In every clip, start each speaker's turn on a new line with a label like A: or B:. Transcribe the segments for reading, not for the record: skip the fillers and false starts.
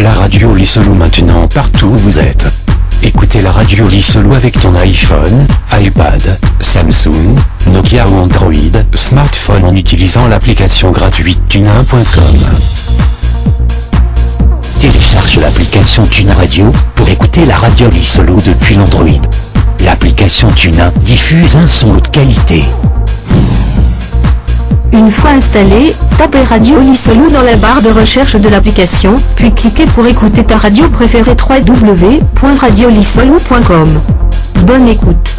A: La radio Lisselou maintenant partout où vous êtes. Écoutez la radio Lisselou avec ton iPhone, iPad, Samsung, Nokia ou Android, smartphone en utilisant l'application gratuite tunin.com. Télécharge l'application Tunin Radio pour écouter la radio Lisselou depuis l'Android. L'application Tunin diffuse un son haute qualité.
B: Une fois installé, tapez Radio Lisselou dans la barre de recherche de l'application, puis cliquez pour écouter ta radio préférée www.radiolisselou.com. Bonne écoute.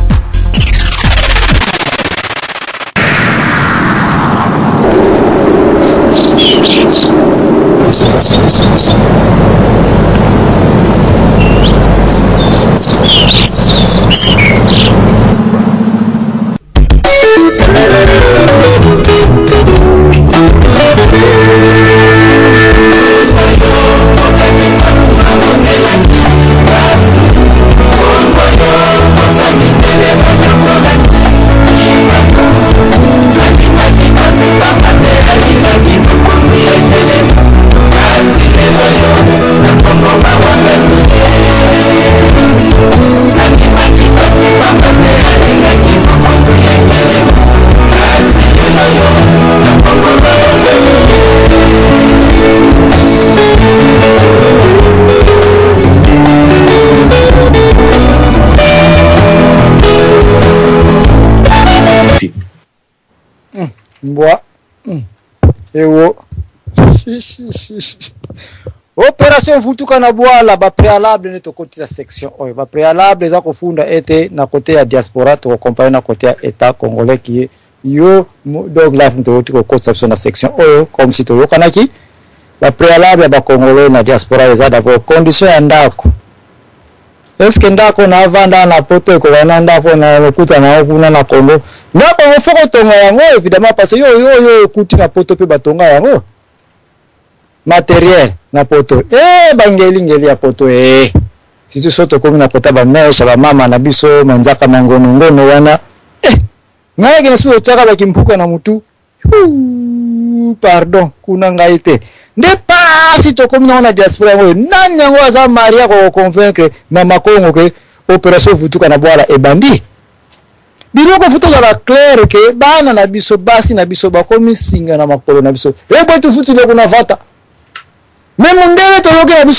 C: Mbwa. Ewo. Opération Vutuka na Bwala ba préalable ne tokotisa section oyo ba préalable za kofunda ete na côté ya diaspora to compagnie na côté ya état congolais qui yo donc la funda to conception na section oyo comme si to yokanaki ba préalable ba congolais na diaspora eza d'abord condition ya ndako. Est-ce que ndako na vanda na poto ko wana ndako na lokuta na kuna na kondo ndako ngofoko tonga yango évidemment parce que yo kuti na poto pe batonga yango matériel na poto ngeli ya poto si tu soto komi na kota ba mesha ba mama na biso manzaka ngono wana ngaye kina suo tsaka ba kimpuka na mutu pardon kuna ngaite nde pasi to komi na diaspora ngo nanya ngo za maria ko convaincre mama Kongo ke opération Vutuka na Bwala ebandi biloko futo za clair ke bana na biso basi na biso ba komi singa na makolo na biso botu futu le kuna vata. Mais mon Dieu, tu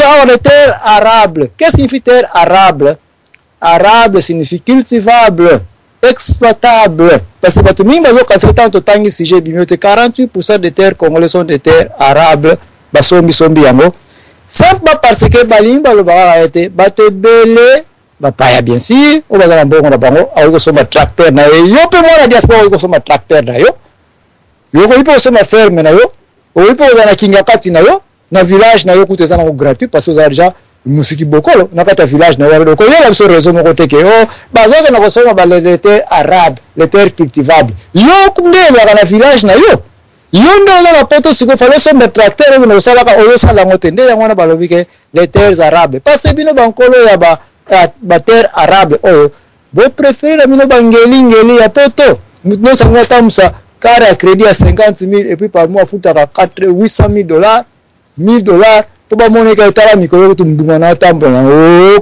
C: as des terres arables. Qu'est-ce que signifie terre arable? Arable signifie cultivable, exploitable. Parce que tu as 48% des terres congolaises sont des terres arables. Sombi yango. Simplement parce que balimba le bara a été batte belé, bapaya bien sûr, ou bazana bongo na bango, awo so ma tracteur na yo pe mo na diaspora ko so ma tracteur na yo. Yo ko ipo so ma ferme na yo, o ipo za kinga kati na yo. Na village na yo kuteza na gratuit parce que vous avez déjà musiki bokolo na kata village na yo ko yo la so réseau moko teke bazoka na kosoma ba les terres arabes les terres cultivables yo kundeza na village na yo ndo na poto siko falo so me tracteur na sala ka oyo sala ngotende yango na balobi ke les terres arabes parce que bino bankolo ya ba terres arabes oyo bo préférer bino ngeli ya poto mutno sanga tamsa kare à crédit à 50,000 et puis par mois futaka 800,000 $, 1,000 pour ba moneka tala mikolo to mbunga na tambo na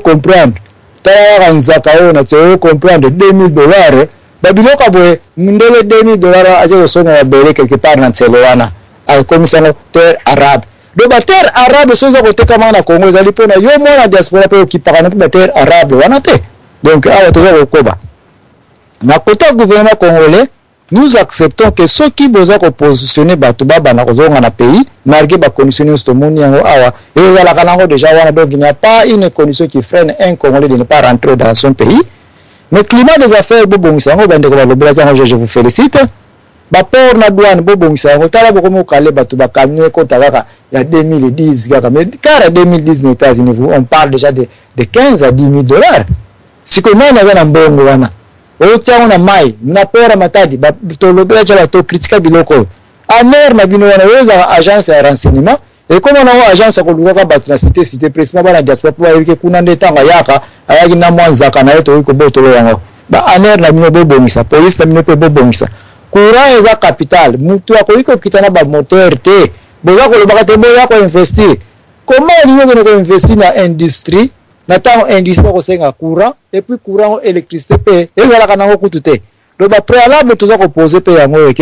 C: comprendre tala kanzaka ona tse comprendre 2,000 $, ba biloka boye ndele 2,000 aje osona ya bele quelque part na tseloana a komisano terre arabe do ba terre arabe soza koteka mana Kongo ezali pona yo mona diaspora pe okipaka na ba terre arabe wana te donc awa toza kokoba na côté gouvernement congolais. Nous acceptons que ceux qui besoin de positionner Batouba na kozonga na pays, malgré ba conditionner au monde yango awa, et la kanango déjà wana donc il n'y a pas une condition qui freine un Congolais de ne pas rentrer dans son pays. Mais climat des affaires bobongisa yango bande ko ba lobela yango je vous félicite. Ba port na douane bobongisa yango tala boko mo kale Batouba camion ko takaka ya 2010 kaka mais car 2010 aux États-Unis on parle déjà de 15 à 10,000 $. Si comment na na mbongo wana otia na mai na pora matadi ba tolobela jala to critique biloko amer na bino wana weza agence ya renseignement et comme on a agence ko luka ba na cité président ba na diaspora po yike kuna ndetanga yaka ayaki na mwanzaka na yeto ko botolo yango ba amer na bino bobongisa police na bino pe bobongisa courant eza capital mutu akoyiko kitana ba moteur te boza ko lobaka te boya ko investir comment on a investi dans l'industrie, dans l'industrie on a courant, et puis courant électricité, et ça a tout. Donc, préalable, tout ça reposé, que la route,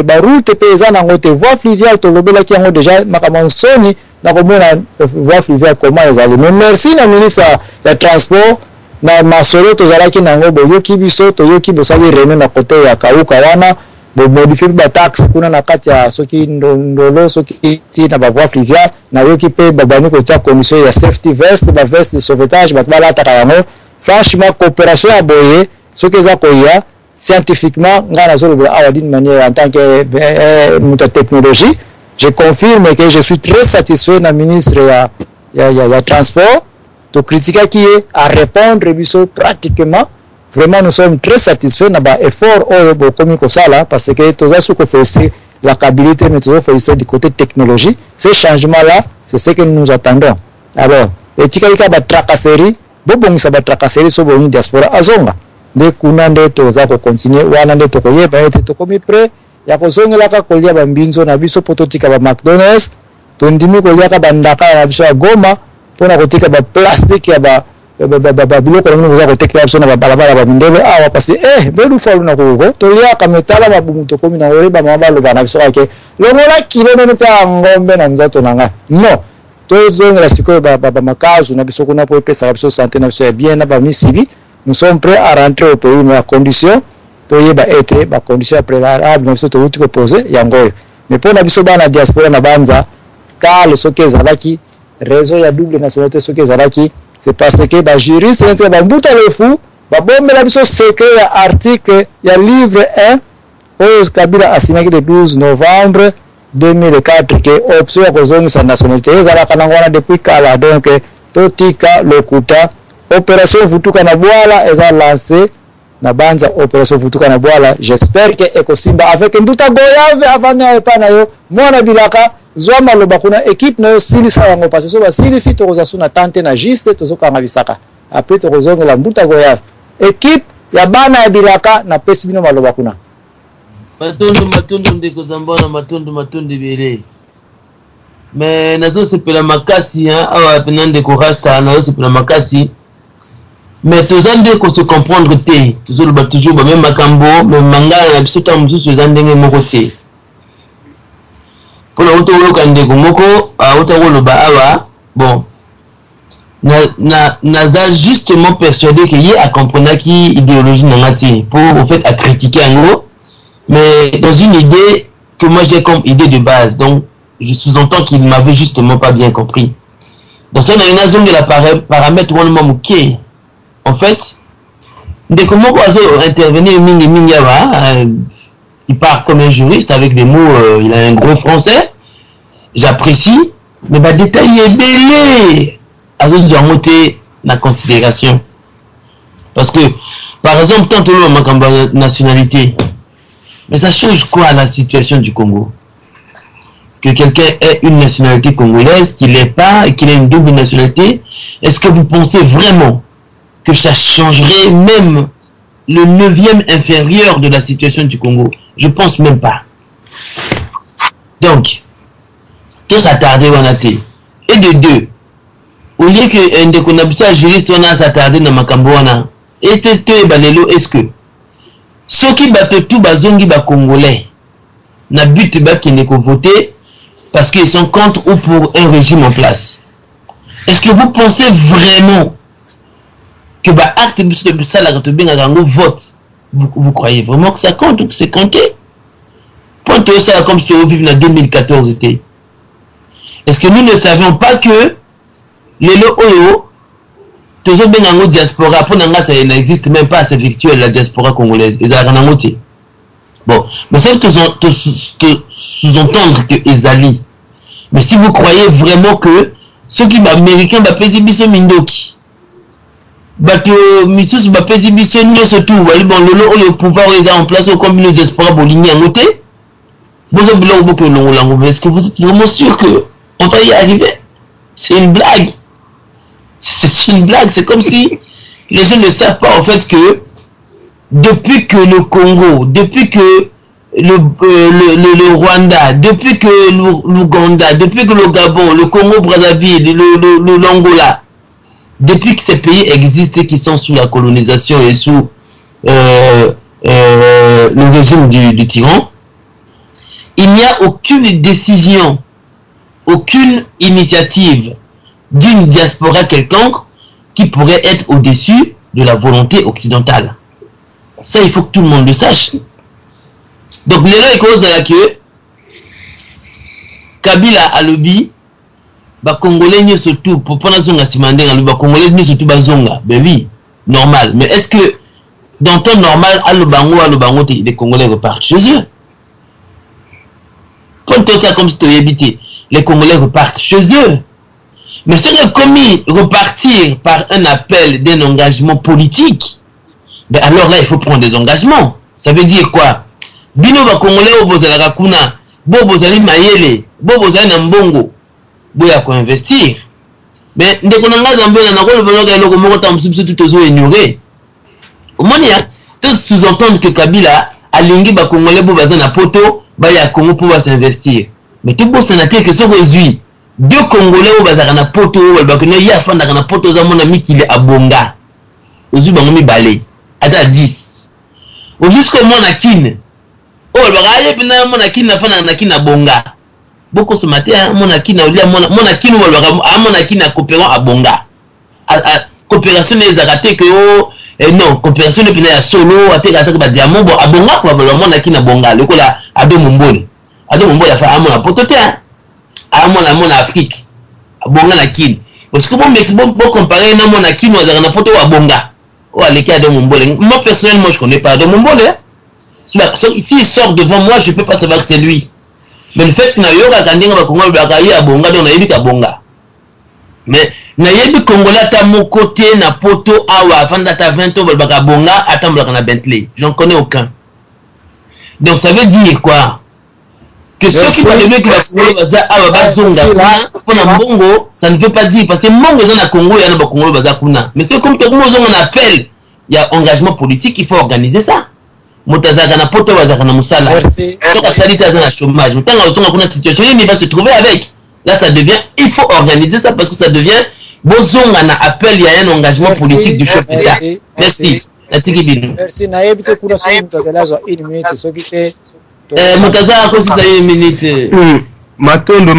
C: les voies fluviales, tout le monde qui a déjà, ma soni, na voie fluviale, comment ils allaient. Mais merci, la ministre de transport, na masolo, tout ça qui n'a pas de yoki biso, to yoki bosali rené na côté ya kauka wana, modifier ba taxe, kuna na kati ya soki ndolo, soki ti na ba voie fluviale, na yoki pe babani ko tia commission ya safety vest, ba veste de sauvetage, ba bala ta yango. Franchement, coopération à boyer, ce que ça koya, scientifiquement, d'une manière en tant que technologie, je confirme que je suis très satisfait de la ministre de transport. De critiquer qui est à répondre pratiquement. Vraiment, nous sommes très satisfaits de l'effort parce que tout ça, ce qu'on fait, la qualité, mais tout ça, fait du côté technologie. Ces changements-là, c'est ce que nous attendons. Alors, et si quelqu'un a tracasserie, bon, ça va tracasserie sur la diaspora azonga. De kunande toza ko continuer wana nde to koyeba ete to komi prêt ya kozongela ka kolia ba mbinzo na biso pototika ba McDonald's to ndimi kolia ka bandaka na biso ya Goma pona kotika ba plastique ya ba biloko na ngoza kotekela biso na ba balabala ba mindele awa parce bedu falu na ko to lia ka metala mabumu to komi na oreba mabalo bana biso ake longola kilo nene pa ngombe na nzato nanga no to zongela siko ba makazu na biso kuna po pesa biso santé na biso ya bien na ba misibi. Nous sommes prêts à rentrer au pays, mais à condition de être condition préalable, nous sommes tous posés, mais pour la diaspora, car le soke zalaki, réseau ya double nationalité soke zalaki, c'est parce que les juristes sont en bout de fou, la biso secret, article, il y a livre 1, au Kabila a signé le 12 novembre 2004, que option à cause de sa nationalité, ils ont depuis Kala, donc, Totika, Lokuta, opération Vutuka na Bwala est lancée na banza opération Vutuka na Bwala. J'espère que Ekosimba avec Mbuta Goyave avana epana yo mwana bilaka zwa maloba kuna équipe na yo silisa yango parce que so ba silisi to koza suna tante na juste to soka ngabisaka après to kozonga la Mbuta Goyave équipe ya bana ya bilaka na pesi bino maloba kuna
D: matundu ndeko zambona matundu bele mais nazo sepela makasi awa penande ko rasta nazo sepela makasi. Mais tous les gens qui se comprendre toujours même makambo même manga na biso ta mususu ezandenge moko te pour la auto lokande ko moko auto loba awa bon naza justement persuadé que y a comprendre qui idéologie nangati pour en fait à critiquer en gros mais dans une idée que moi j'ai comme idée de base donc je sous-entends qu'il m'avait justement pas bien compris donc ça na zone de la paramètre on mamuke. En fait, dès que moi intervenir il part comme un juriste avec des mots, il a un gros français, j'apprécie, mais bah détailler belé, à doit monter la considération. Parce que, par exemple, tant que l'on manque nationalité, mais ça change quoi à la situation du Congo? Que quelqu'un ait une nationalité congolaise, qu'il l'ait pas, et qu'il ait une double nationalité, est-ce que vous pensez vraiment que ça changerait même le 9e inférieur de la situation du Congo? Je pense même pas. Donc, tout s'attarder on a été. Et de deux, au lieu que un déconnaissant juriste on a s'attarder dans Makambouana, et balelo est-ce que ceux qui battent tout bazongi ba congolais na but ba qui ne voter parce qu'ils sont contre ou pour un régime en place? Est-ce que vous pensez vraiment que bah acte de ça la vote, vous croyez vraiment que ça compte ou que c'est compté? Point ça comme si on vivait en 2014 était. Est-ce que nous ne savions pas que les loyo toujours bien en diaspora pour n'anga ça n'existe même pas, c'est virtuel la diaspora congolaise et ça en bon mais ça sous-entendre que Ezali, mais si vous croyez vraiment que ceux qui américains va payer biso mindoki bato misus ba pesi biso nyonso tout wali bon lolo oyo pouvoir est en place au combine diaspora boligny en côté bozo biloko boko longolango. Mais est-ce que vous êtes vraiment sûr que on va y arriver? C'est une blague, c'est une blague. C'est comme si les gens ne savent pas en fait que depuis que le Congo, depuis que le Rwanda, depuis que l'Ouganda, depuis que le Gabon, le Congo-Brazzaville, l'Angola, depuis que ces pays existent qui sont sous la colonisation et sous le régime du tyran, il n'y a aucune décision, aucune initiative d'une diaspora quelconque qui pourrait être au-dessus de la volonté occidentale. Ça, il faut que tout le monde le sache. Donc, les gens cause de que Kabila a lobby, bah Congolais n'y surtout pour prendre zonga simandé, bah Congolais n'y surtout bah zonga, ben oui, normal. Mais est-ce que dans temps normal, à le bango, les Congolais repartent chez eux? Prends tout ça comme si tu avais habité. Les Congolais repartent chez eux. Mais ce que commis repartir par un appel d'un engagement politique, ben alors là, il faut prendre des engagements. Ça veut dire quoi? Bino ba Congolais au bozala kuna, bo bozali mayele, bo bozali na mbongo, bo ya ko investir. Mais ndeko nanga zambe na ko le veloga eloko moko ta msubiso tout ozo ignorer. Au moins ya, tout sous-entendre que Kabila alingi ba Congolais bo bazana poto, ba ya Congo pour s'investir. Mais tout bon sénateur que ce résuit deux Congolais au bazara na poto, ba ko ya fanda na poto za mona mikile abonga. Ozu bango mi balé. Ata 10. Au jusqu'au mona kin. Oh, le bagage pina mona kin na fana na kin na bonga. Boko ce matin mona kin na olia mona kin ou le mona kin na coopérant à bonga. Coopération les araté que oh non, coopération le pina ya solo ate ka ba diamant bon abonga quoi le mona kin na bonga le ko la ado mumbole. Ado mumbole fa amona potote hein. Mona Afrique. Abonga na kin. Parce que bon comparer na mona kin ou na poto wa bonga. Oh, les cas de Mumbole. Moi, personnellement, je ne connais pas de Mumbole. S'il sort devant moi, je ne peux pas savoir que c'est lui. Mais le fait que Nayoga Kandinga va Congo, il Bonga, donc Nayebi Kabonga. Mais Nayebi Congolais, à mon côté, na poto, awa, avant d'ata 20 ans, Balbaka Bonga, attends, Balbaka Bentley. J'en connais aucun. Donc ça veut dire quoi? Que ceux qui parlent mieux que la Congo, Bongo, ça ne veut pas dire, parce que Mongo est en Congo, il y a un Congo, mais c'est comme tout le monde on appelle, il y a engagement politique, il faut organiser ça. Motazaka na poto wazaka na musala. Soka salita za na chômage. Mutanga osonga kuna situation, il va se trouver avec. Là ça devient, il faut organiser ça parce que ça devient, bozonga na appel, il y a un engagement politique du chef d'État. Merci.
C: Merci. Naebite kuna soki mutazalazo 1 minute soki te.
D: Mutaza ako sisa 1 minute.
E: Matondo.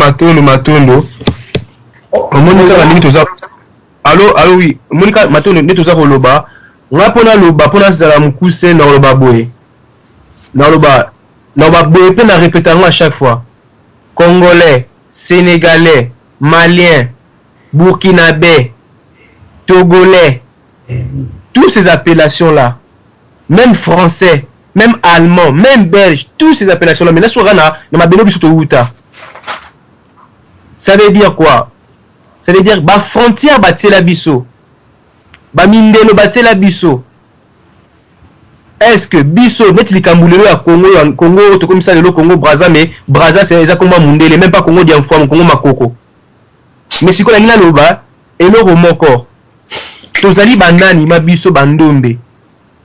E: Monika ba limite za. Allo oui. Monika Matondo ne toza ko loba. Nga pona loba pona zala mukuse na loba boye. Na loba boye pe na répéter à chaque fois. Congolais, Sénégalais, Maliens, Burkinabé, Togolais, toutes ces appellations là, même français, même allemand, même belge, toutes ces appellations là, mais là sur Rana, na mabelo biso to uta. Ça veut dire quoi? Ça veut dire ba frontière batela biso. Ba mindelo batela biso. Est-ce que biso met likambulelo ya Congo to comme ça le Congo Brazza mais Brazza c'est exactement mundele même pas Congo diamfo Congo makoko. Mais siko la ngina loba eloko moko. Tozali banani mabiso bandombe.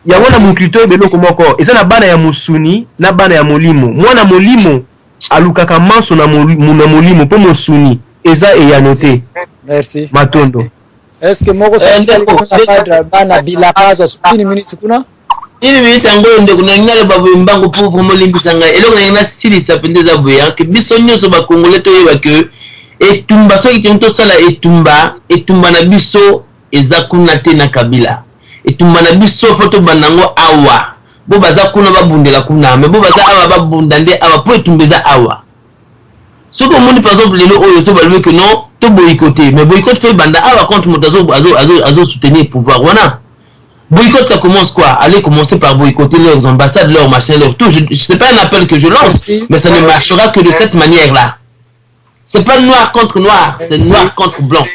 E: Ya wana mukito ebeloko moko. Eza na bana ya musuni na bana ya molimo. Mwana molimo alukaka manso na molimo po musuni. Eza e ya noté.
C: Merci.
E: Matondo.
C: Est-ce que moko sotika likona cadre bana bilakazo 1 minute kuna?
D: 1 minute ngo ndeko na ngala babu mbango pour vraiment limbisanga. Eloko na ngina sili sapendeza boya que biso nyoso ba Congolais to yeba que etumba soki tento sala etumba na biso ezakuna te na Kabila. Etumba na biso foto banango awa. Bo baza kuna babundela kuna mais bo baza awa babundande awa po etumbeza awa. Ce que moni par exemple les oyo so balwe que non to boycotter mais boycott fait banda awa contre motazo azo soutenir pouvoir wana. Boycott ça commence quoi? Allez commencer par boycotter leurs ambassades, leurs machins, leurs tout. C'est pas un appel que je lance. Merci. Mais ça ne marchera que de cette manière-là. C'est pas noir contre noir, c'est noir contre blanc.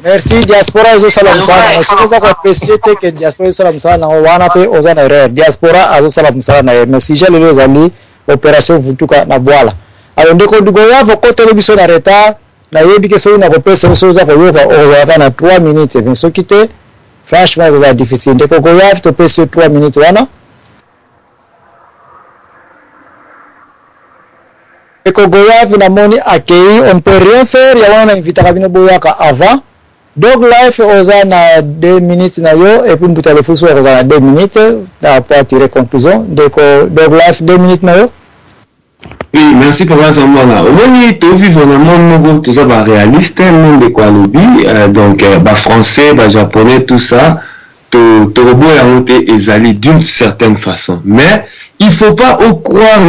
C: Merci diaspora azo salam sana. Sokoza kwa apprécier que diaspora azo salam sana wana pe ozana erreur. Diaspora azo salam sana mais si j'ai les amis opération vutuka na bwala. Alors ndeko dugo yavo kote le biso na retard na yebi ke so na kopesa so za ko yoka ozaka na 3 minutes mais so kite franchement c'est difficile. Ndeko go yavo to pesa 3 minutes wana. Et que Goya finalement accueilli, on ne peut rien faire. Il y a un invité à venir avant. Donc live aux 2 minutes et puis vous allez faire aux 2 minutes pour tirer conclusion. Donc live 2 minutes na yo.
F: Oui, merci Papa Zambana. Au moins, tu vis vraiment tout ça réaliste, même de quoi lobby, donc français, japonais, tout ça, tout robot est monté et d'une certaine façon. Mais il faut pas croire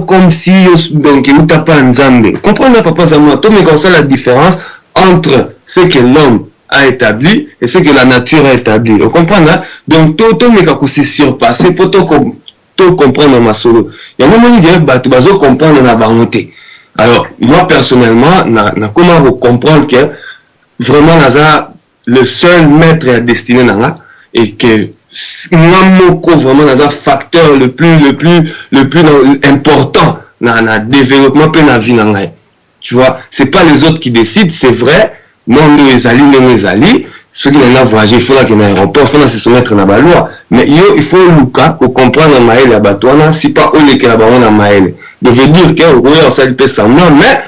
F: comme si donc il t'a pas un Zambé. Comprenez Papa Zambana, tout mais comme ça la différence entre ce que l'homme a établi et ce que la nature a établi. Vous comprenez? Donc tout mais quand c'est surpassé pour tout comprendre ma solo. Il y a un moment où tu vas comprendre la banauté. Alors, moi personnellement, comment vous comprendre que vraiment le seul maître est destiné là et que moi vraiment un facteur le plus important dans le développement de la vie. Tu vois, c'est pas les autres qui décident, c'est vrai. Non, les alliés, ceux qui n'ont pas voyagé, il faut qu'il y ait un aéroport, il faut se soumettre à la loi. Mais il faut Lucas pour comprendre la maëlle à Batouana, si pas eux qui la baronne à maëlle. De veut dire qu'on s'allie semblant, mais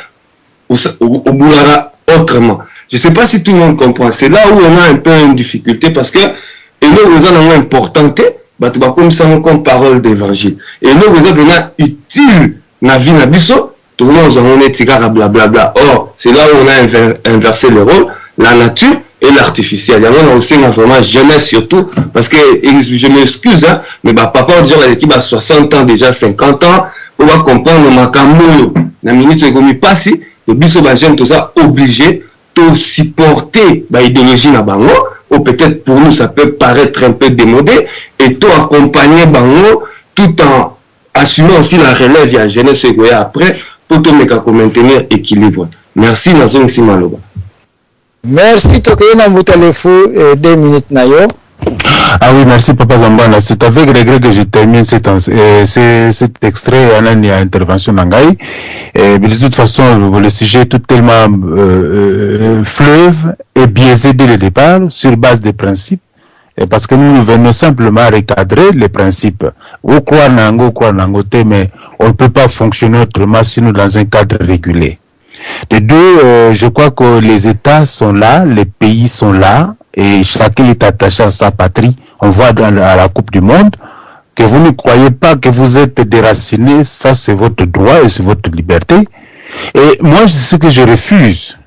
F: au boulera autrement. Je ne sais pas si tout le monde comprend. C'est là où on a un peu une difficulté parce que, et là, vous avez une importante, tu vas comme ça, comme parole d'évangile. Et là, vous avez utile dans la vie de Bisso, tout le monde en est tigara blablabla. Or, c'est là où on a inversé le rôle, la nature et l'artificiel. Il y a aussi vraiment jeunesse surtout, parce que, je m'excuse, hein, mais papa, déjà, l'équipe a 60 ans, déjà 50 ans, on va comprendre ma camouille. La minute est comme il passe, le biso jeune, tout ça, obligé de supporter l'idéologie na bango, ou peut-être pour nous, ça peut paraître un peu démodé, et tout accompagner bango, tout en assumant aussi la relève, il y a jeunesse et après, pour tout maintenir équilibre. Merci, Nazong Simaloba.
C: Merci, Toké Nambutalefou, 2 minutes nayo.
G: Ah oui, merci Papa Zambana. C'est avec regret que je termine cet extrait à intervention d'Angaï. Mais de toute façon, le sujet est tout tellement fleuve et biaisé dès le départ sur base des principes. Et parce que nous venons simplement recadrer les principes. Ou quoi nango, mais on ne peut pas fonctionner autrement sinon dans un cadre régulé. De deux, je crois que les États sont là, les pays sont là, et chacun est attaché à sa patrie. On voit à la Coupe du Monde que vous ne croyez pas que vous êtes déraciné, ça c'est votre droit et c'est votre liberté. Et moi, ce que je refuse,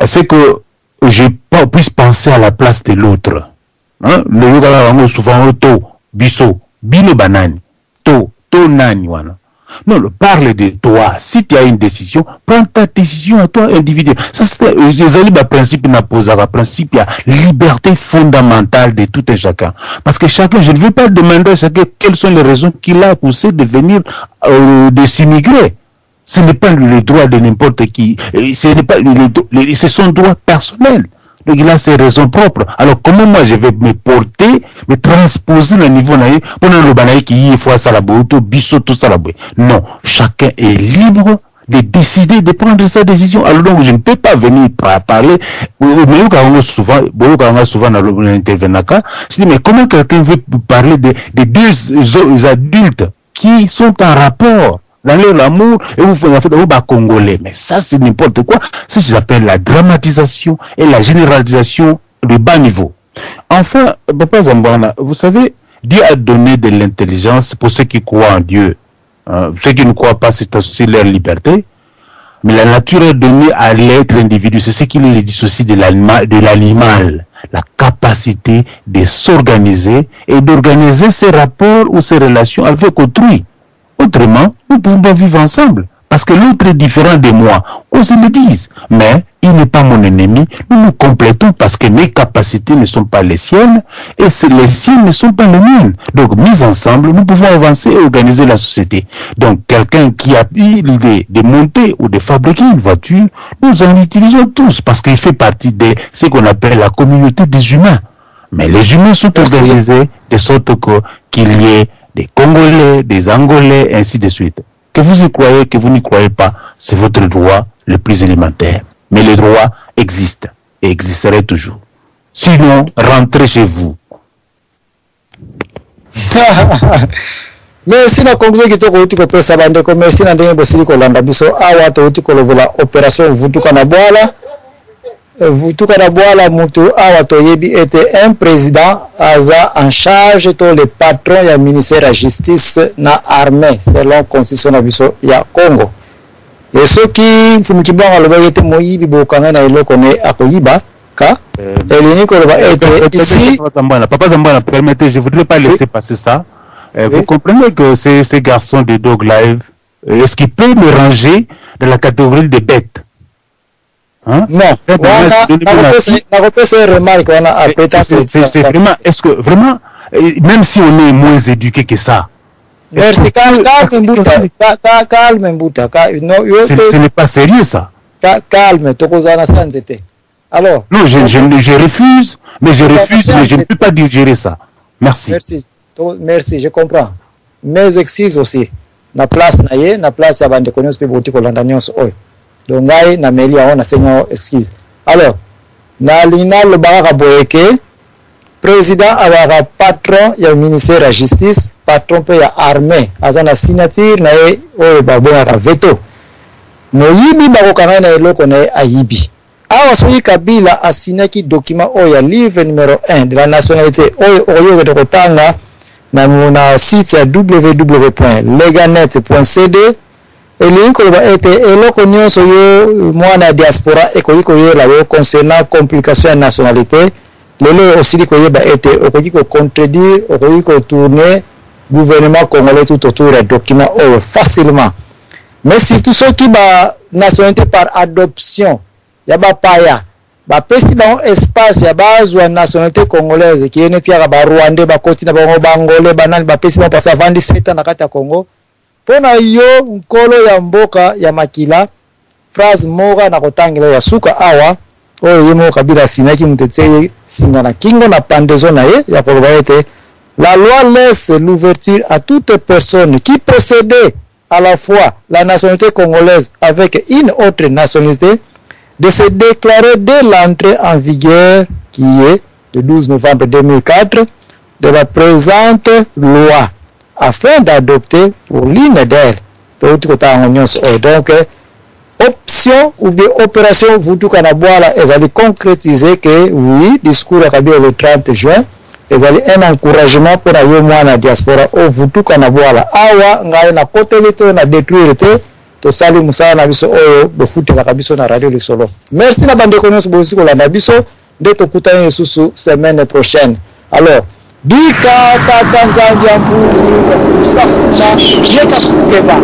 G: c'est que je puisse penser à la place de l'autre. Hein? Le yoga souvent auto, biso, bino banani, to nani wana. Non, parle de toi. Si tu as une décision, prends ta décision à toi individuel. Ça, c'est le principe il y a liberté fondamentale de tout et chacun. Parce que chacun, je ne veux pas demander à chacun quelles sont les raisons qui l'ont poussé de venir, de s'immigrer. Ce n'est pas le droit de n'importe qui. C'est son droit personnel. Donc il a ses raisons propres. Alors comment moi je vais me porter, me transposer le niveau naïf pour le banaï qui faut ça la tout biso tout ça la non, chacun est libre de décider de prendre sa décision. Alors donc je ne peux pas venir parler mais souvent dans l'intervenaka, je dis mais comment quelqu'un veut parler de deux adultes qui sont en rapport dans leur amour, et vous faites congolais. Mais ça, c'est n'importe quoi. C'est ce que j'appelle la dramatisation et la généralisation de bas niveau. Enfin, Papa Zambana, vous savez, Dieu a donné de l'intelligence pour ceux qui croient en Dieu. Ceux qui ne croient pas, c'est aussi leur liberté. Mais la nature est donnée à l'être individu. C'est ce qui le dissocie de l'animal. La capacité de s'organiser et d'organiser ses rapports ou ses relations avec autrui. Autrement, nous ne pouvons pas vivre ensemble. Parce que l'autre est différent de moi. On se le dise. Mais il n'est pas mon ennemi. Nous nous complétons parce que mes capacités ne sont pas les siennes et les siennes ne sont pas les miennes. Donc, mis ensemble, nous pouvons avancer et organiser la société. Donc, quelqu'un qui a eu l'idée de monter ou de fabriquer une voiture, nous en utilisons tous parce qu'il fait partie de ce qu'on appelle la communauté des humains. Mais les humains sont organisés de sorte qu'il y ait des Congolais, des Angolais, ainsi de suite. Que vous y croyez, que vous n'y croyez pas, c'est votre droit le plus élémentaire. Mais les droits existent et existeraient toujours. Sinon, rentrez chez vous.
C: merci na conclusion kitoko uti kopesa bandeko merci na ndenge bosili kolanda biso awa to uti kolobola opération vutuka na bwala mutu awa toyebi était un président aza en charge to le patron ya ministère ya justice na armée selon constitution na biso ya Congo. Et ce qui mfumukibanga aloba ete moyibi bokanga na eloko ne akoyiba ka elini koloba ete ici
G: Papa Zambana, permettez, je voudrais pas laisser passer ça. Vous comprenez que ces garçons de Dog Live, est-ce qu'ils peuvent me ranger dans la catégorie des bêtes? Hein?
C: Non, c'est vraiment,
G: est-ce que vraiment, même si on est moins éduqué que ça,
C: merci, calme, Mbouta.
G: Ce n'est pas sérieux ça.
C: Calme, Tokozana Sanzete. Alors.
G: Non, je refuse, mais je ne peux pas digérer ça. Merci.
C: Merci, je comprends. Mes excuses aussi. Na place ya bande konyos pe boti kolanda nyonso oyo. Donc ngai na meli aona senya excuse. Alors, na lina le baraka boyeke président avara patron ya ministère ya justice, patron pe ya armée, azana signature na ye oyo babonaka veto. Moyibi bakokanga na eloko na ye ayibi. Awa soki Kabila asinaki document oyo ya livre numéro 1 de la nationalité oyo oyo de kotanga na site ya www.leganet.cd elingi koloba ete eloko nyonso yo mwana diaspora ekoki koyela yo concernant complication ya nationalité lelo osili koyeba ete okoki kocontredire okoki kotourner gouvernement congolais tout autour ya document oyo facilement. Mais surtout soki ba nationalité par adoption ya bapaya bapesi bango espace ya bazwa nationalité congolaise qui est tiaka ba Rwandais bakoti na bango bangolais banani bapesi bango pasa vandi 7 ans na kati ya Congo pona yo nkolo ya mboka ya makila phrase moga na kotangela ya suka awa oyo yemo Kabila sinaki mutete singa na kingo na pandezo na ye ya koloba ete la loi laisse l'ouverture à toute personne qui possédait à la fois la nationalité congolaise avec une autre nationalité de se déclarer dès l'entrée en vigueur qui est le 12 novembre 2004 de la présente loi afin d'adopter pour l'une d'elles. Donc, option ou bien opération Vutuka na Bwala, elles allaient concrétiser que oui, discours à Kabila le 30 juin, elles allaient un encouragement pour la yomwana diaspora au Vutuka na Bwala. Awa, ngaye na kote lito na détruire te. To sali musala na biso oyo bofutela kabiso na radio lisolo. Merci na bande konyoso bosi kolanda biso nde tokutana lisusu semaine prochaine. Alors, bika tata nzambi ya mbulu, yeka kuteba.